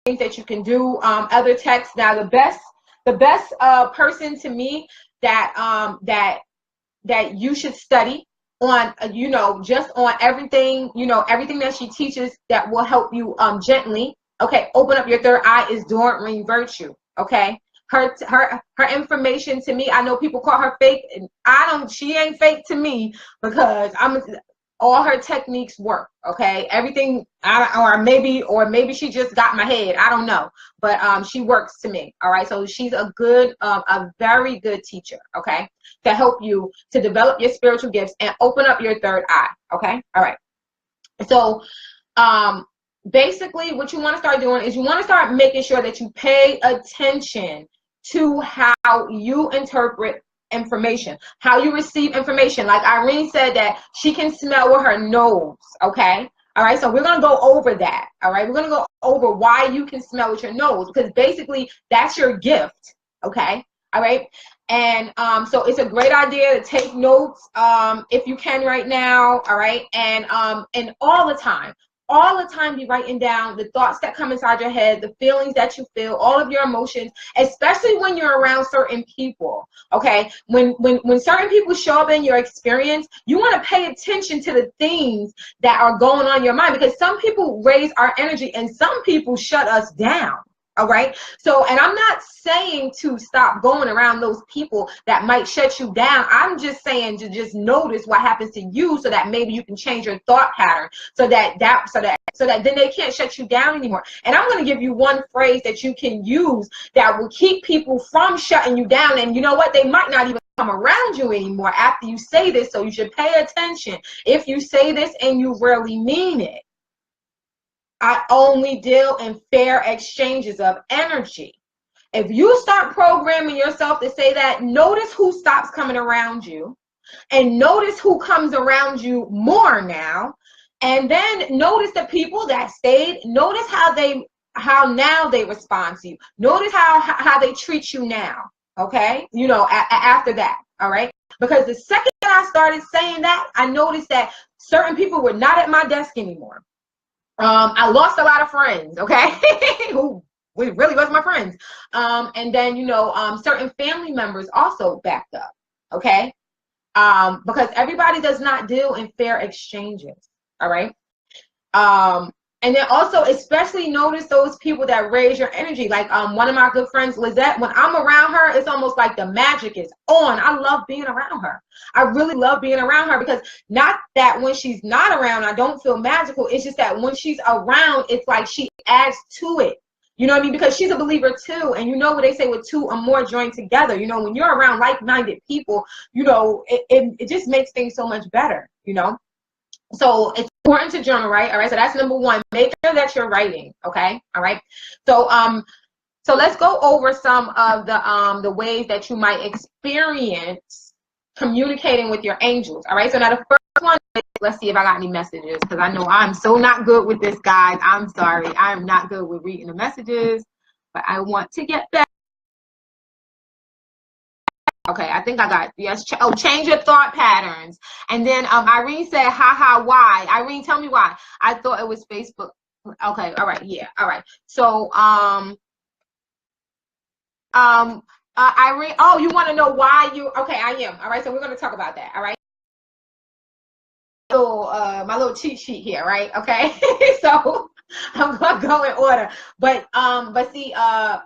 things that you can do. Other texts. Now, the best person to me that you should study on, just on everything, everything that she teaches that will help you gently. Okay, open up your third eye is Doreen Virtue. Okay, her information to me, I know people call her fake, and she ain't fake to me, because all her techniques work. Okay, everything, or maybe she just got my head, I don't know, but she works to me. All right, so she's a very good teacher, okay, to help you to develop your spiritual gifts and open up your third eye. Okay, all right. So basically what you want to start doing is you want to start making sure that you pay attention to how you interpret information, how you receive information. Like Irene said that she can smell with her nose. Okay, all right, so we're going to go over that. All right, we're going to go over why you can smell with your nose, because basically that's your gift. Okay, all right. And so it's a great idea to take notes if you can right now. All right, and all the time be writing down the thoughts that come inside your head, the feelings that you feel, all of your emotions, especially when you're around certain people. Okay, when certain people show up in your experience, you want to pay attention to the things that are going on in your mind, because some people raise our energy and some people shut us down. All right, so, and I'm not saying to stop going around those people that might shut you down. I'm just saying to just notice what happens to you, so that maybe you can change your thought pattern, so that then they can't shut you down anymore. And I'm going to give you one phrase that you can use that will keep people from shutting you down. And you know what? They might not even come around you anymore after you say this, so you should pay attention if you say this and you really mean it. I only deal in fair exchanges of energy. If you start programming yourself to say that, notice who stops coming around you, and notice who comes around you more now, and then notice the people that stayed. Notice how now they respond to you. Notice how they treat you now. Okay, after that. All right, because the second I started saying that, I noticed that certain people were not at my desk anymore. I lost a lot of friends, okay, who really was my friends. And then, certain family members also backed up, okay, because everybody does not deal in fair exchanges, all right. And then also, especially notice those people that raise your energy. Like one of my good friends, Lizette, when I'm around her, it's almost like the magic is on. I love being around her. I really love being around her, because not that when she's not around, I don't feel magical. It's just that when she's around, it's like she adds to it. You know what I mean? Because she's a believer too. And you know what they say, with two or more joined together. When you're around like-minded people, it just makes things so much better, So it's important to journal, right? All right, so that's number one. Make sure that you're writing, okay? All right. So let's go over some of the ways that you might experience communicating with your angels. All right. So now the first one, let's see if I got any messages, because I know I'm so not good with this, guys. I'm sorry. I am not good with reading the messages, but I want to get better. Okay, I think I got, yes. Change your thought patterns. And then Irene said, why? Irene, tell me why. I thought it was Facebook. Okay, all right, yeah, all right. So, Irene, oh, you want to know why you, okay, I am. All right, so we're going to talk about that, all right? So, my little cheat sheet here, right? Okay, so I'm going to go in order. But see, I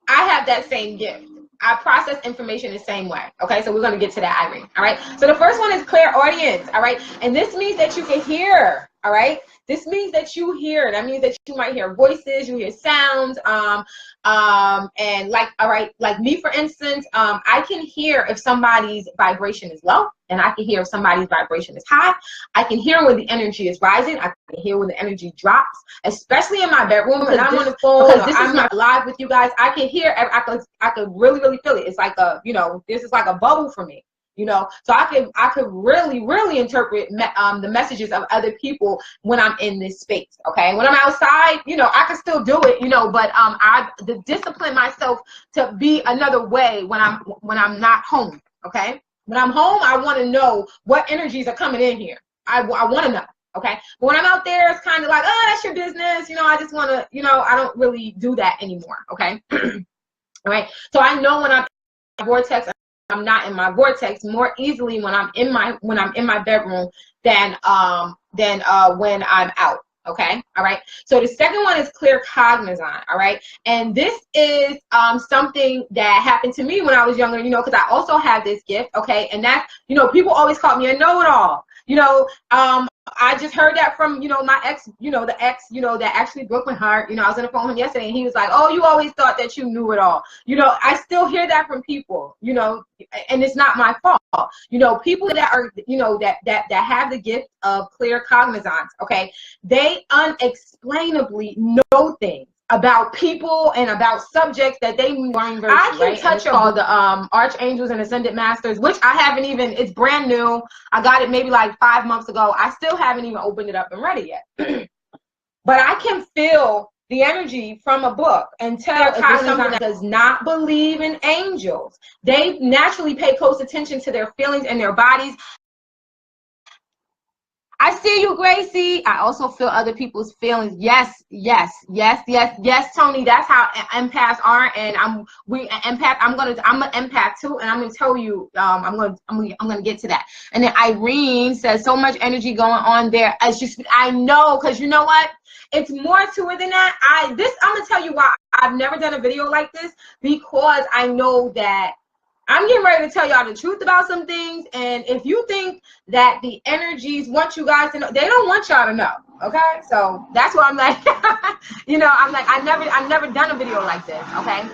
have that same gift. I process information the same way. Okay, so we're going to get to that, Irene. All right, so the first one is clairaudience. All right, and this means that you can hear. All right, this means that you hear. That means that you might hear voices, you hear sounds, and like, all right, like me, for instance, I can hear if somebody's vibration is low, and I can hear if somebody's vibration is high. I can hear when the energy is rising. I can hear when the energy drops, especially in my bedroom, because I'm on the phone, because this is not live with you guys. I can hear, I could really feel it. It's like a, this is like a bubble for me. So I could really interpret the messages of other people when I'm in this space. Okay, when I'm outside, I can still do it, but I discipline myself to be another way when I'm not home. Okay, when I'm home, I want to know what energies are coming in here. I want to know. Okay. But when I'm out there, it's kind of like, oh, that's your business. You know, I just want to, you know, I don't really do that anymore. Okay. All right. So I know when I'm in my vortex, I'm not in my vortex more easily when I'm in my bedroom than when I'm out. Okay. All right. So the second one is claircognizant. All right. And this is something that happened to me when I was younger, you know, because I also have this gift. Okay. And that's, you know, people always call me a know-it-all. You know, I just heard that from, you know, my ex, you know, the ex, you know, that actually broke my heart. You know, I was on the phone with him yesterday and he was like, oh, you always thought that you knew it all. You know, I still hear that from people, you know, and it's not my fault. You know, people that are, you know, that have the gift of claircognizance, okay, they unexplainably know things about people and about subjects that they learn. I can touch on the archangels and ascended masters, which I haven't even, it's brand new. I got it maybe like 5 months ago. I still haven't even opened it up and read it yet. But I can feel the energy from a book and tell if it's someone that does not believe in angels. They naturally pay close attention to their feelings and their bodies. I see you, Gracie. I also feel other people's feelings. Yes, yes, yes, yes, yes, Tony. That's how empaths are, and I'm an empath too, and I'm gonna tell you. I'm gonna get to that. And then Irene says so much energy going on there. I know, because you know what? It's more to it than that. I'm gonna tell you why I've never done a video like this, because I know that I'm getting ready to tell y'all the truth about some things, and if you think that the energies want you guys to know, they don't want y'all to know. Okay, so that's why I'm like, you know, I'm like, I've never done a video like this. Okay,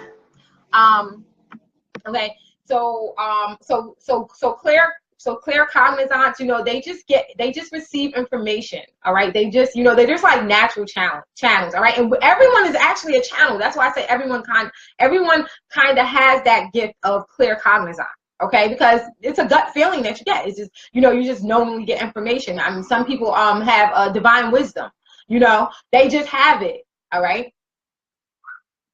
okay, so claircognizance, you know, they just receive information. All right, they just, you know, they're just like natural channels. All right, and everyone is actually a channel. That's why I say everyone kind of has that gift of claircognizance. Okay, because it's a gut feeling that you get. It's just, you know, you just knowingly get information. I mean, some people have divine wisdom. You know, they just have it. All right.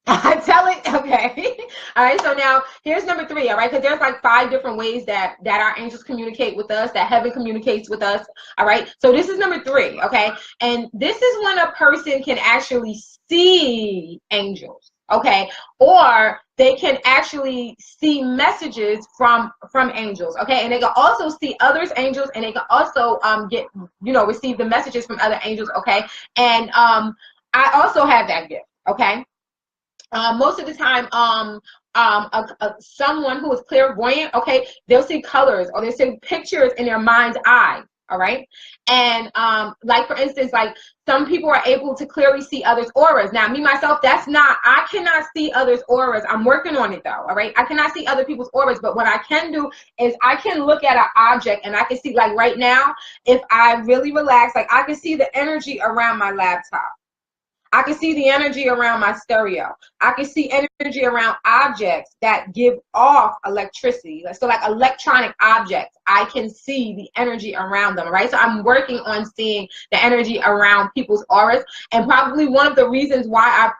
I tell it, okay. All right, so now here's number 3, all right, because there's like 5 different ways that our angels communicate with us, that heaven communicates with us. All right, so this is number 3, okay, and this is when a person can actually see angels, okay, or they can actually see messages from angels, okay, and they can also see others angels, and they can also get, you know, receive the messages from other angels, okay, and I also have that gift, okay. Most of the time, someone who is clairvoyant, okay, they'll see colors or they'll see pictures in their mind's eye, all right? And like, for instance, like some people are able to clearly see others' auras. Now, me, myself, I cannot see others' auras. I'm working on it, though, all right? I cannot see other people's auras, but what I can do is I can look at an object and I can see, like right now, if I really relax, like I can see the energy around my laptop. I can see the energy around my stereo. I can see energy around objects that give off electricity. So like electronic objects, I can see the energy around them, right? So I'm working on seeing the energy around people's auras. And probably one of the reasons why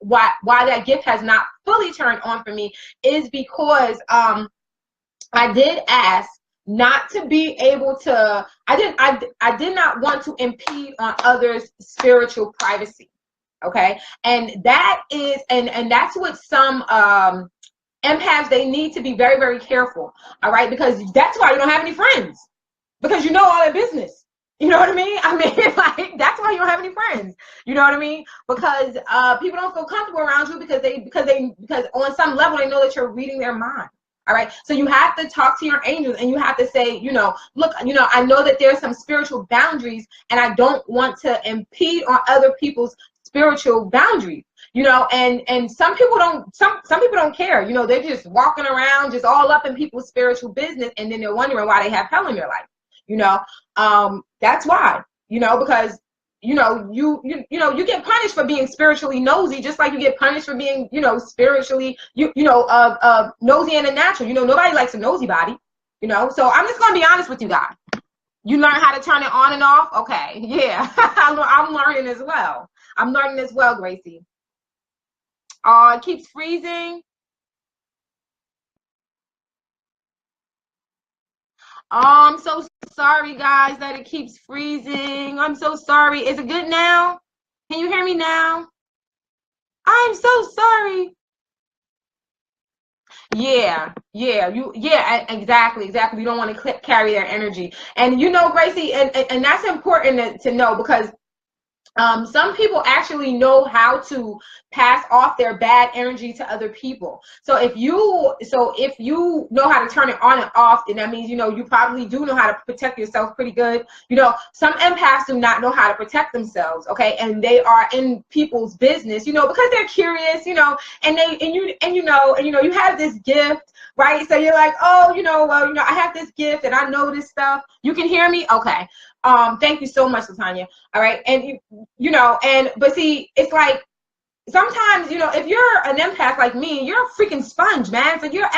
why that gift has not fully turned on for me is because I did ask not to be able to, I did not want to impede on others' spiritual privacy. Okay. And that is, and that's what some empaths, they need to be very, very careful. All right. Because that's why you don't have any friends, because you know all their business. You know what I mean? I mean, like, that's why you don't have any friends. You know what I mean? Because people don't feel comfortable around you because on some level they know that you're reading their mind. All right. So you have to talk to your angels and you have to say, you know, look, you know, I know that there's some spiritual boundaries and I don't want to impede on other people's spiritual boundaries. You know, and some people don't care. You know, they're just walking around just all up in people's spiritual business, and then they're wondering why they have hell in their life. You know, that's why, you know, because you know, you get punished for being spiritually nosy, just like you get punished for being, you know, spiritually, nosy in the natural. You know, nobody likes a nosy body, you know. So I'm just gonna be honest with you guys. You learn how to turn it on and off. Okay, yeah, I'm learning as well. I'm learning as well, Gracie. It keeps freezing. Oh, I'm so sorry, guys, that it keeps freezing. I'm so sorry. Is it good now? Can you hear me now? I'm so sorry. Exactly. You don't want to carry their energy. And you know, Gracie, and that's important to know, because some people actually know how to pass off their bad energy to other people. So if you know how to turn it on and off, then that means, you know, you probably do know how to protect yourself pretty good. You know, some empaths do not know how to protect themselves, okay? And they are in people's business, you know, because they're curious, you know, and you have this gift, right? So you're like, oh, you know, well, you know, I have this gift and I know this stuff. You can hear me? Okay. Thank you so much, Latanya. All right. And but see, it's like, sometimes, you know, if you're an empath like me, you're a freaking sponge, man. So you're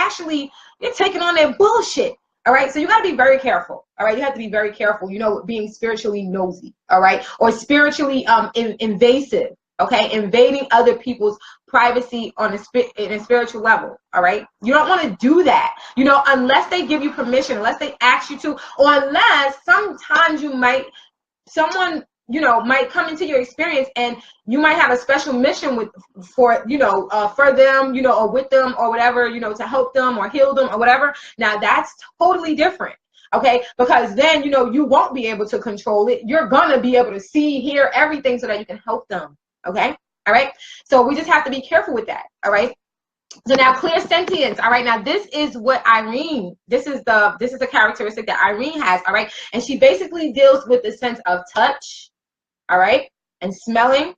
taking on their bullshit. All right. So you got to be very careful. All right. You have to be very careful, you know, being spiritually nosy. All right. Or spiritually invasive. Okay. Invading other people's privacy in a spiritual level. All right. You don't want to do that, you know, unless they give you permission, unless they ask you to, or unless sometimes someone, you know, might come into your experience and you might have a special mission for them, you know, or with them or whatever, you know, to help them or heal them or whatever. Now that's totally different. Okay, because then, you know, you won't be able to control it. You're gonna be able to see, hear everything so that you can help them. Okay, all right. So we just have to be careful with that. All right. So now, clairsentience. All right, now this is what Irene, this is a characteristic that Irene has. All right, and she basically deals with the sense of touch, all right, and smelling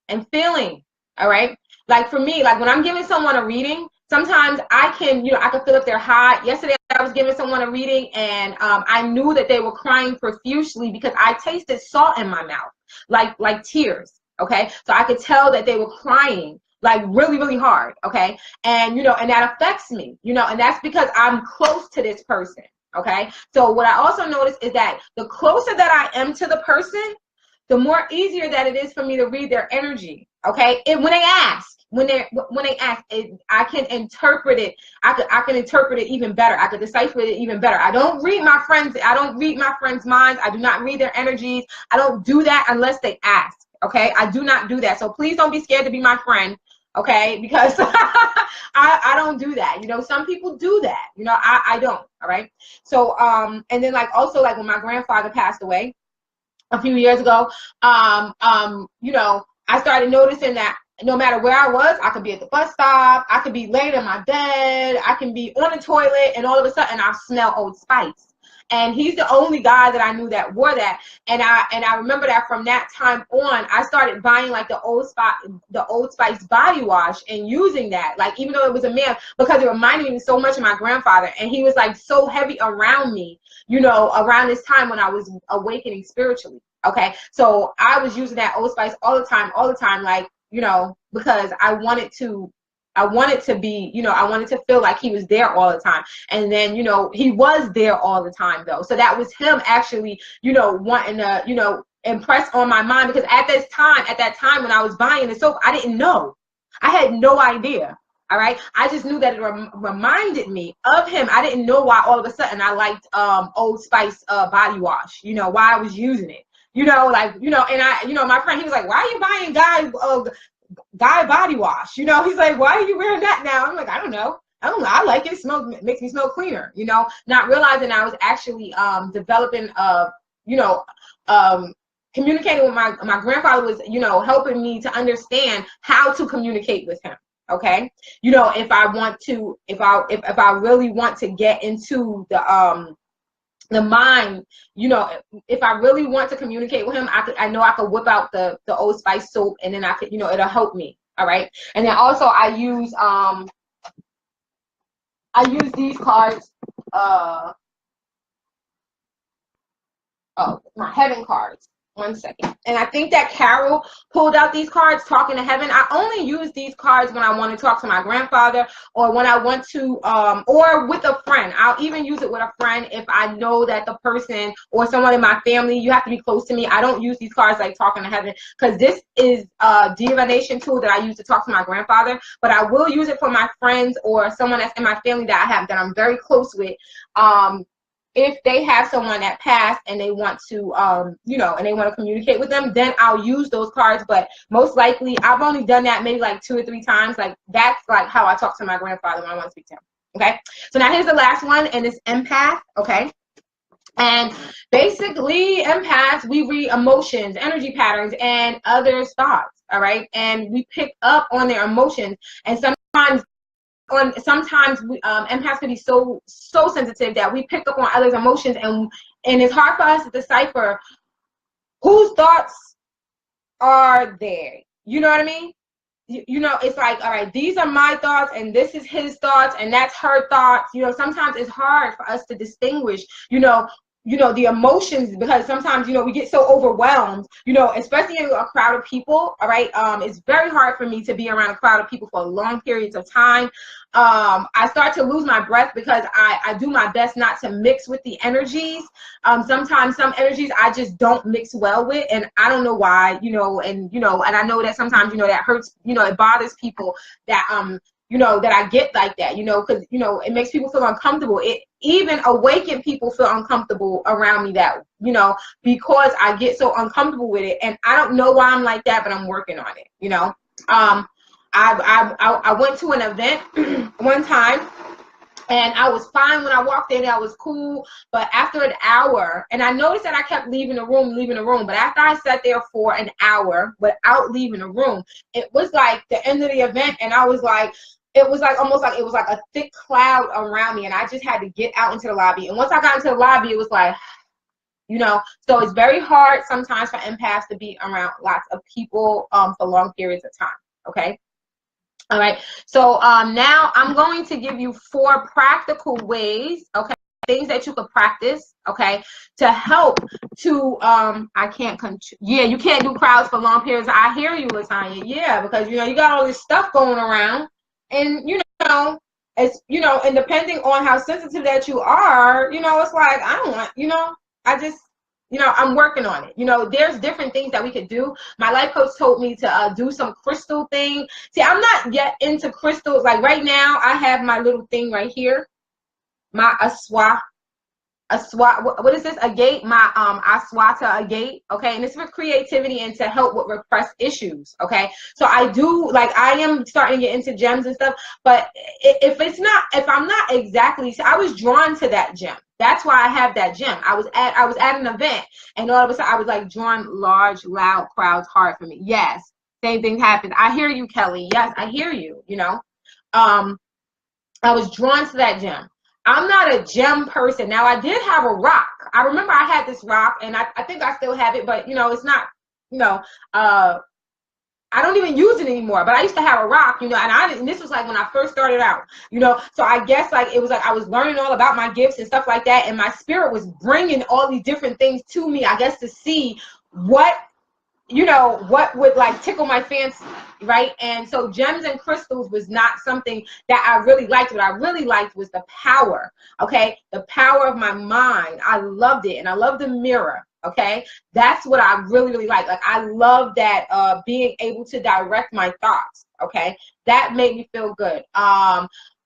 and feeling. All right, like for me, like when I'm giving someone a reading, sometimes I can feel if they're hot. Yesterday I was giving someone a reading, and I knew that they were crying profusely because I tasted salt in my mouth, like tears. Okay, so I could tell that they were crying, like really, really hard. Okay, and and that affects me, and that's because I'm close to this person. Okay, so what I also noticed is that the closer that I am to the person, the more easier that it is for me to read their energy. Okay, and when they ask, I can interpret it. I can interpret it even better. I can decipher it even better. I don't read my friends' minds. I do not read their energies. I don't do that unless they ask. Okay, I do not do that. So please don't be scared to be my friend. Okay, because I don't do that. Some people do that. I don't. All right. So and then also when my grandfather passed away a few years ago, I started noticing that no matter where I was, I could be at the bus stop, I could be laying in my bed, I can be on the toilet, and all of a sudden I smell Old Spice. And he's the only guy that I knew that wore that. And I remember that from that time on, I started buying the Old Spice body wash and using that, even though it was a man, because it reminded me so much of my grandfather. And he was so heavy around me, around this time when I was awakening spiritually. Okay, so I was using that Old Spice all the time, because I wanted to be, I wanted to feel like he was there all the time. And then, he was there all the time though. So that was him actually, wanting to, impress on my mind, because at that time when I was buying the soap, I didn't know. I had no idea. All right. I just knew that it reminded me of him. I didn't know why all of a sudden I liked Old Spice body wash, why I was using it. And my friend, he was like, why are you buying guy body wash? He's like, why are you wearing that now? I'm like, I don't know. I like it. It makes me smell cleaner, not realizing I was actually developing communicating with my grandfather was, helping me to understand how to communicate with him. Okay. If I really want to get into the mind, if I really want to communicate with him, I know I could whip out the Old Spice soap, and then I could, it'll help me. All right. And then also I use these cards, my heaven cards. 1 second. And I think that Carol pulled out these cards, Talking to Heaven. I only use these cards when I want to talk to my grandfather, or when I want to, or with a friend. I'll even use it with a friend if I know that the person or someone in my family, you have to be close to me. I don't use these cards like Talking to Heaven, because this is a divination tool that I use to talk to my grandfather, but I will use it for my friends or someone that's in my family that I'm very close with. if they have someone that passed and they want to, you know, and they want to communicate with them, then I'll use those cards. But most likely, I've only done that maybe like 2 or 3 times. Like, that's like how I talk to my grandfather when I want to speak to him. Okay. So now here's the last one, and it's empath. Okay. And basically, empaths, we read emotions, energy patterns, and others' thoughts. All right. And we pick up on their emotions. And sometimes we, empaths can be so sensitive that we pick up on others' emotions, and it's hard for us to decipher whose thoughts are there. You know what I mean? You know, it's like, all right, these are my thoughts, and this is his thoughts, and that's her thoughts. You know, sometimes it's hard for us to distinguish, you know, the emotions, because sometimes, you know, we get so overwhelmed, you know, especially in a crowd of people. All right. It's very hard for me to be around a crowd of people for long periods of time. I start to lose my breath because I do my best not to mix with the energies. Sometimes some energies I just don't mix well with, and I don't know why, you know, and I know that sometimes, you know, that hurts, you know, it bothers people that, you know, that I get like that, you know, because, you know, it makes people feel uncomfortable. It even awaken people feel uncomfortable around me, that, you know, because I get so uncomfortable with it. And I don't know why I'm like that, but I'm working on it, you know. I went to an event one time, and I was fine when I walked in. I was cool. But after an hour, and I noticed that I kept leaving the room. But after I sat there for an hour without leaving the room, it was like the end of the event. And I was like, it was like almost like it was like a thick cloud around me. And I just had to get out into the lobby. And once I got into the lobby, it was like, you know, so it's very hard sometimes for empaths to be around lots of people for long periods of time. Okay. All right, so now I'm going to give you 4 practical ways, okay, things that you could practice, okay, to help to, yeah, you can't do crowds for long periods. I hear you, Latanya, yeah, because, you know, you got all this stuff going around, and, you know, it's, you know, and depending on how sensitive that you are, you know, it's like, I don't want, you know, I just, you know, I'm working on it. You know, there's different things that we could do. My life coach told me to do some crystal thing. See, I'm not yet into crystals. Like right now, I have my little thing right here, my what is this? Agate, my Aswata agate, okay, and it's for creativity and to help with repressed issues, okay. So I do, like, I am starting to get into gems and stuff, but if I'm not exactly, so I was drawn to that gem. That's why I have that gem. I was at an event, and all of a sudden I was like drawn, large, loud crowds, hard for me. Yes, same thing happened. I hear you, Kelly. Yes, I hear you. You know, I was drawn to that gem. I'm not a gem person. Now, I did have a rock. I remember I had this rock, and I think I still have it, but, you know, it's not, you know, I don't even use it anymore, but I used to have a rock, you know, and this was like when I first started out, you know, so I guess like it was like I was learning all about my gifts and stuff like that, and my spirit was bringing all these different things to me, I guess, to see what, you know, what would like tickle my fancy, right? And so gems and crystals was not something that I really liked. What I really liked was the power, okay? The power of my mind. I loved it, and I loved the mirror, okay? That's what I really, really liked. Like, I love that being able to direct my thoughts, okay? That made me feel good.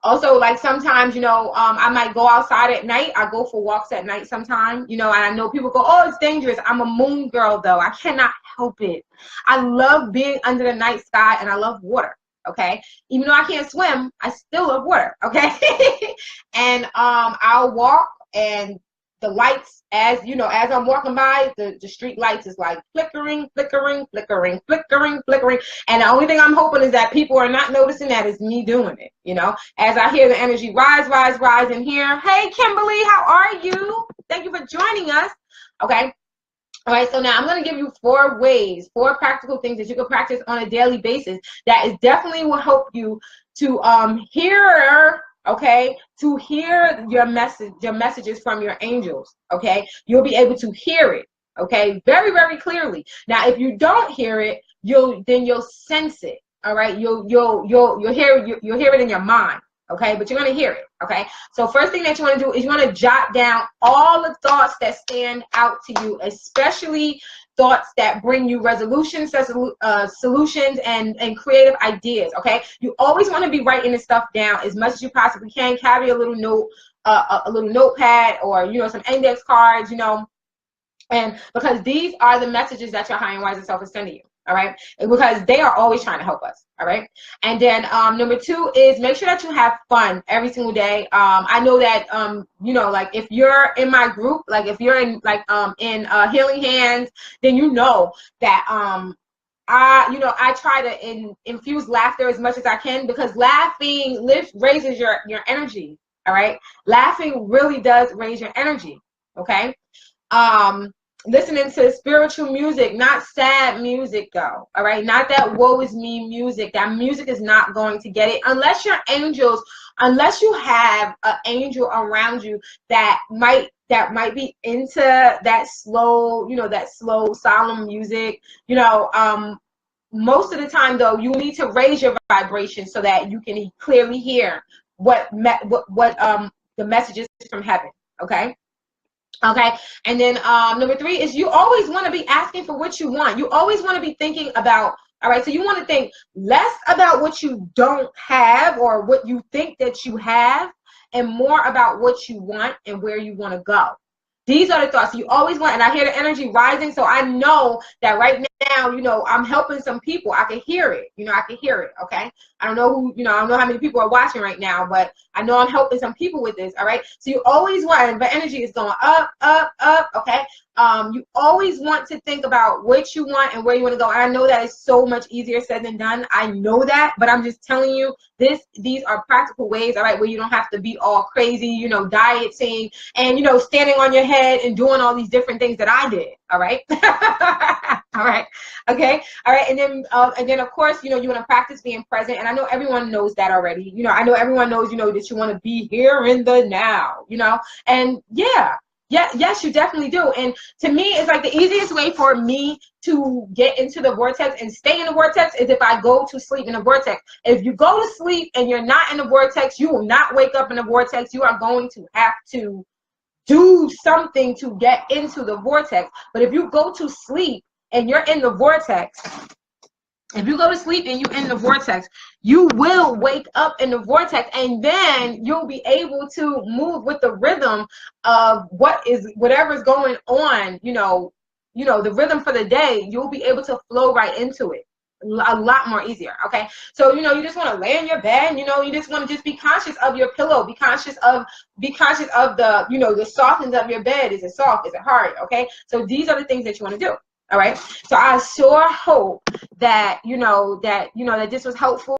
Also, like sometimes, you know, I might go outside at night. I go for walks at night sometimes, you know, and I know people go, oh, it's dangerous. I'm a moon girl, though. I cannot help it. I love being under the night sky, and I love water, okay? Even though I can't swim, I still love water, okay? And I'll walk, and the lights, as you know, as I'm walking by, the street lights is like flickering, flickering, flickering, flickering, flickering. And the only thing I'm hoping is that people are not noticing that is me doing it, you know, as I hear the energy rise, rise, rise in here. Hey, Kimberly, how are you? Thank you for joining us. Okay. All right, so now I'm going to give you 4 ways, 4 practical things that you can practice on a daily basis that is definitely will help you to hear, okay, to hear your messages from your angels, okay? You'll be able to hear it, okay, very, very clearly. Now, if you don't hear it, you'll sense it, all right? You'll hear it in your mind, okay? But you're going to hear it, okay? So first thing that you want to do is you want to jot down all the thoughts that stand out to you, especially thoughts that bring you resolutions, solutions, and creative ideas, okay? You always want to be writing this stuff down as much as you possibly can. Carry a little note a little notepad or, you know, some index cards, you know, and because these are the messages that your higher and wiser self is sending you. All right, because they are always trying to help us. All right, and then number 2 is make sure that you have fun every single day. I know that you know, like if you're in my group, like if you're in like in Healing Hands, then you know that I try to infuse laughter as much as I can, because laughing raises your energy. All right, laughing really does raise your energy. Okay. Listening to spiritual music, not sad music though. All right, not that woe is me music. That music is not going to get it unless your angels, unless you have an angel around you that might be into that slow, you know, that slow solemn music, you know. Most of the time though, you need to raise your vibration so that you can clearly hear what the messages from heaven. Okay. Okay, and then number 3 is you always want to be asking for what you want. You always want to be thinking about, all right, so you want to think less about what you don't have or what you think that you have, and more about what you want and where you want to go. These are the thoughts you always want, and I hear the energy rising, so I know that right now, you know, I'm helping some people. I can hear it, you know, I can hear it. Okay, I don't know who, you know, I don't know how many people are watching right now, but I know I'm helping some people with this. All right, so you always want, but energy is going up, up, up. Okay, you always want to think about what you want and where you want to go. And I know that is so much easier said than done. I know that, but I'm just telling you these are practical ways, all right, where you don't have to be all crazy, you know, dieting and, you know, standing on your head and doing all these different things that I did. All right. All right. Okay. All right. And then of course, you know, you want to practice being present. And I know everyone knows that already. You know, I know everyone knows, you know, that you want to be here in the now, you know, and yeah. Yeah, yes, you definitely do. And to me, it's like the easiest way for me to get into the vortex and stay in the vortex is if I go to sleep in the vortex. If you go to sleep and you're not in the vortex, you will not wake up in the vortex. You are going to have to do something to get into the vortex. But if you go to sleep and you're in the vortex, if you go to sleep and you're in the vortex, you will wake up in the vortex, and then you'll be able to move with the rhythm of whatever's going on, you know, the rhythm for the day. You'll be able to flow right into it a lot more easier. Okay, so, you know, you just want to lay in your bed, you know, you just want to just be conscious of your pillow, be conscious of the, you know, the softness of your bed. Is it soft? Is it hard? Okay, so these are the things that you want to do. All right, so I sure hope that, that this was helpful.